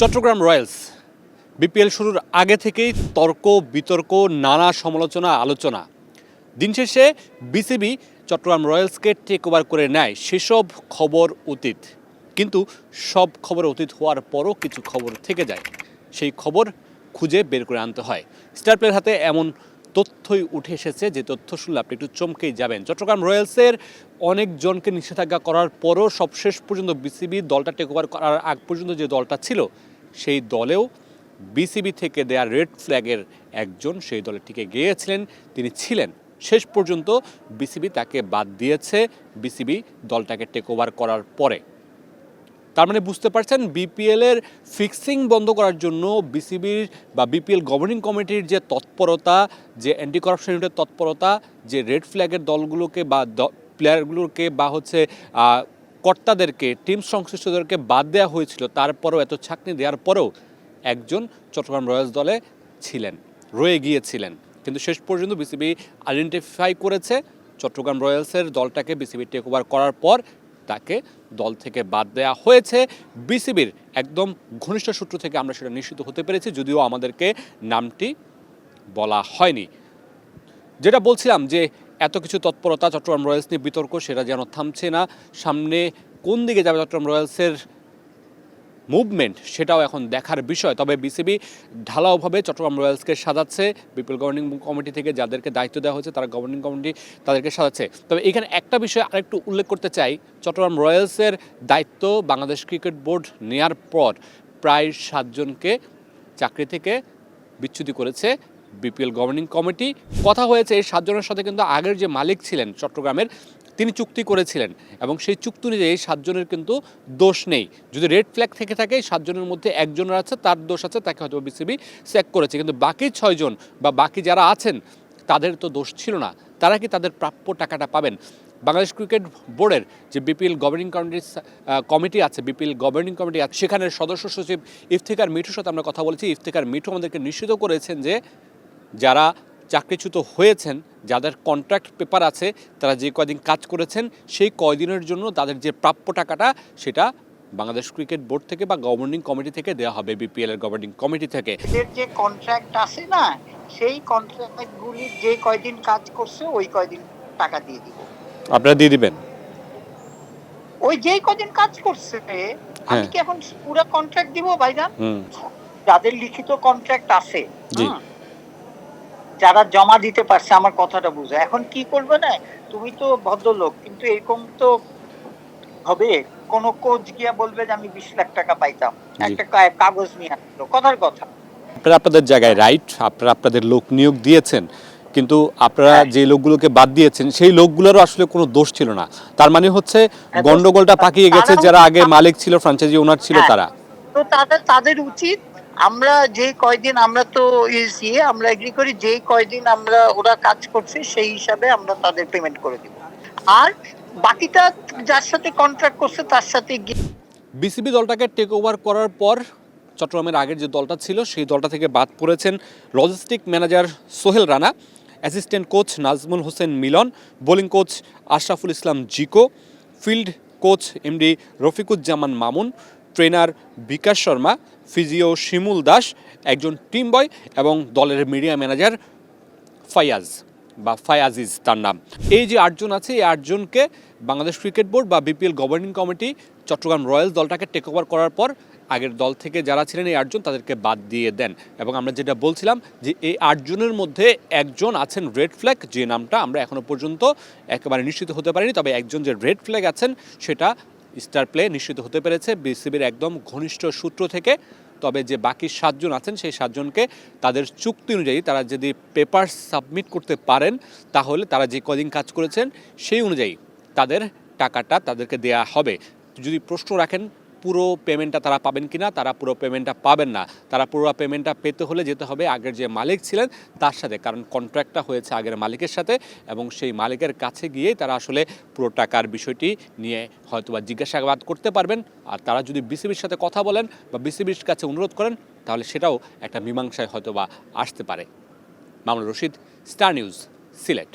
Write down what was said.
Chittagong Royals BPL শুরুর আগে থেকেই তর্ক বিতর্ক নানা সমালোচনা আলোচনা। দিন শেষে বিসিবি চট্টগ্রাম রয়্যালসকে টেক ওভার করে নেয় সেসব খবর অতীত, কিন্তু সব খবর অতীত হওয়ার পরও কিছু খবর থেকে যায়। সেই খবর খুঁজে বের করে আনতে হয়। স্টার প্লের হাতে এমন তথ্যই উঠে এসেছে যে তথ্য শুনলে আপনি একটু চমকেই যাবেন। চট্টগ্রাম রয়্যালসের অনেকজনকে নিষেধাজ্ঞা করার পরও সবশেষ পর্যন্ত বিসিবি দলটা টেক ওভার করার আগ পর্যন্ত যে দলটা ছিল সেই দলেও বিসিবি থেকে দেয়া রেড ফ্ল্যাগের একজন সেই দলে টিকে গিয়েছিলেন, তিনি ছিলেন। শেষ পর্যন্ত বিসিবি তাকে বাদ দিয়েছে বিসিবি দলটাকে টেক ওভার করার পরে। তার মানে বুঝতে পারছেন বিপিএলের ফিক্সিং বন্ধ করার জন্য বিসিবির বা বিপিএল গভর্নিং কমিটির যে তৎপরতা, যে অ্যান্টি কারাপশন ইউনিটের তৎপরতা, যে রেড ফ্ল্যাগের দলগুলোকে বা প্লেয়ারগুলোকে বা কর্তাদেরকে, টিম সংশ্লিষ্টদেরকে বাদ দেওয়া হয়েছিল, তারপরেও এত ছাঁকনি দেওয়ার পরেও একজন চট্টগ্রাম রয়্যালস দলে ছিলেন, রয়ে গিয়েছিলেন। কিন্তু শেষ পর্যন্ত বিসিবি আইডেন্টিফাই করেছে চট্টগ্রাম রয়্যালসের দলটাকে বিসিবি টেক ওভার করার পর তাকে দল থেকে বাদ দেওয়া হয়েছে। বিসিবির একদম ঘনিষ্ঠ সূত্র থেকে আমরা সেটা নিশ্চিত হতে পেরেছি, যদিও আমাদেরকে নামটি বলা হয়নি। যেটা বলছিলাম যে এত কিছু তৎপরতা, চট্টগ্রাম রয়্যালস নিয়ে বিতর্ক, সেটা যেন থামছে না। সামনে কোন দিকে যাবে চট্টগ্রাম রয়্যালসের মুভমেন্ট, সেটাও এখন দেখার বিষয়। তবে বিসিবি ঢালাওভাবে চট্টগ্রাম রয়্যালসকে সাজাচ্ছে। বিপিএল গভর্নিং কমিটি থেকে যাদেরকে দায়িত্ব দেওয়া হয়েছে তারা গভর্নিং কমিটি তাদেরকে সাজাচ্ছে। তবে এখানে একটা বিষয় আরেকটু উল্লেখ করতে চাই, চট্টগ্রাম রয়্যালসের দায়িত্ব বাংলাদেশ ক্রিকেট বোর্ড নেয়ার পর প্রায় 7 জনকে চাকরি থেকে বিচ্যুতি করেছে বিপিএল গভর্নিং কমিটি। কথা হয়েছে এই 7 জনের সাথে কিন্তু আগের যে মালিক ছিলেন চট্টগ্রামের, তিনি চুক্তি করেছিলেন এবং সেই চুক্তি অনুযায়ী 7 জনের কিন্তু দোষ নেই। যদি রেড ফ্ল্যাগ থেকে থাকে 7 জনের মধ্যে একজনের আছে, তার দোষ আছে, তাকে হয়তো বিসিবি চেক করেছে, কিন্তু বাকি 6 জন বা বাকি যারা আছেন তাদের তো দোষ ছিল না। তারা কি তাদের প্রাপ্য টাকাটা পাবেন? বাংলাদেশ ক্রিকেট বোর্ডের যে বিপিএল গভর্নিং কমিটি আছে, বিপিএল গভর্নিং কমিটি আছে, সেখানের সদস্য সচিব ইফতেখার মিঠুর সাথে আমরা কথা বলেছি। ইফতেখার মিঠু আমাদেরকে নিশ্চিত করেছেন যে যারা চাকরিচ্যুত হয়েছেন, যাদের কন্ট্রাক্ট পেপার আছে, তারা যে কয়দিন কাজ করেছেন সেই কয়দিনের জন্য তাদের যে প্রাপ্য টাকাটা সেটা বাংলাদেশ ক্রিকেট বোর্ড থেকে বা গভর্নিং কমিটি থেকে দেওয়া হবে, বিপিএল এর গভর্নিং কমিটি থেকে। এদের যে কন্ট্রাক্ট আছে না, সেই কন্ট্রাক্টগুলি যে কয়দিন কাজ করছে ওই কয়দিন টাকা দিয়ে দিব। আপনারা দিয়ে দিবেন? ওই যেই কয়দিন কাজ করছে আমি কি এখন পুরো কন্ট্রাক্ট দিব ভাইজান? যাদের লিখিত কন্ট্রাক্ট আছে, যারা জমা দিতে পারছে, আমার কথাটা বুঝো। এখন কি করবে না, তুমি তো ভদ্রলোক, কিন্তু এরকম তো হবে কোন কোচ গিয়া বলবে যে আমি 20 লাখ টাকা পাইতাম, একটা কাগজ নিয়ে আসলো, কথার কথা। আপনারা আপনাদের জায়গায় রাইট, আপনারা আপনাদের লোক নিয়োগ দিয়েছেন, কিন্তু আপনারা যে লোকগুলোকে বাদ দিয়েছেন সেই লোকগুলোরও আসলে কোনো দোষ ছিল না। তার মানে হচ্ছে গন্ডগোলটা পাকিয়ে গেছে যারা আগে মালিক ছিল, ফ্র্যাঞ্চাইজি ওনার ছিল তারা। তো তাদের উচিত, আমরা যে কয়দিন, আমরা তো আমরা এগ্রি করি, যে কয়দিন আমরা ওরা কাজ করছে সেই হিসাবে আমরা তাদের পেমেন্ট করে দিব, আর বাকিটা যার সাথে কন্ট্রাক্ট করছে তার সাথে। বিসিবি দলটাকে টেক ওভার করার পর চট্টগ্রামের আগের যে দলটা ছিল সেই দলটা থেকে বাদ পড়েছেন logistic manager Sohel Rana, assistant coach Nazmul Hossain Milon, bowling coach Ashraful Islam Ziko, field coach MD Rafiquzzaman Mamun, trainer Bikash Sharma, physio Shimul Das, একজন টিম বয় এবং দলের মিডিয়া ম্যানেজার ফায়াজিজ তার নাম। এই যে 8 জন আছে, এই 8 জনকে বাংলাদেশ ক্রিকেট বোর্ড বা BPL governing committee Chattogram Royals দলটাকে টেক ওভার করার পর আগের দল থেকে যারা ছিলেন এই 8 জন তাদেরকে বাদ দিয়ে দেন। এবং আমরা যেটা বলছিলাম যে এই 8 জনের মধ্যে একজন আছেন রেড ফ্ল্যাগ, যে নামটা আমরা এখনো পর্যন্ত একেবারে নিশ্চিত হতে পারিনি। তবে একজন যে রেড ফ্ল্যাগ আছেন সেটা স্টার প্লে নিশ্চিত হতে পেরেছে বিসিবির একদম ঘনিষ্ঠ সূত্র থেকে। তবে যে বাকি 7 জন আছেন সেই 7 জনকে তাদের চুক্তি অনুযায়ী তারা যদি পেপার সাবমিট করতে পারেন তাহলে তারা যে কদিন কাজ করেছেন সেই অনুযায়ী তাদের টাকাটা তাদেরকে দেয়া হবে। যদি প্রশ্ন রাখেন পুরো পেমেন্টটা তারা পাবেন কিনা, তারা পুরো পেমেন্টটা পাবেন না। তারা পুরো পেমেন্টটা পেতে হলে যেতে হবে আগের যে মালিক ছিলেন তার সাথে, কারণ কন্ট্রাক্টটা হয়েছে আগের মালিকের সাথে এবং সেই মালিকের কাছে গিয়েই তারা আসলে পুরো টাকার বিষয়টি নিয়ে হয়তোবা জিজ্ঞাসাবাদ করতে পারবেন। আর তারা যদি বিসিবির সাথে কথা বলেন বা বিসিবির কাছে অনুরোধ করেন তাহলে সেটাও একটা মীমাংসায় হয়তোবা আসতে পারে। Mamunur Rashid, star news, Sylhet.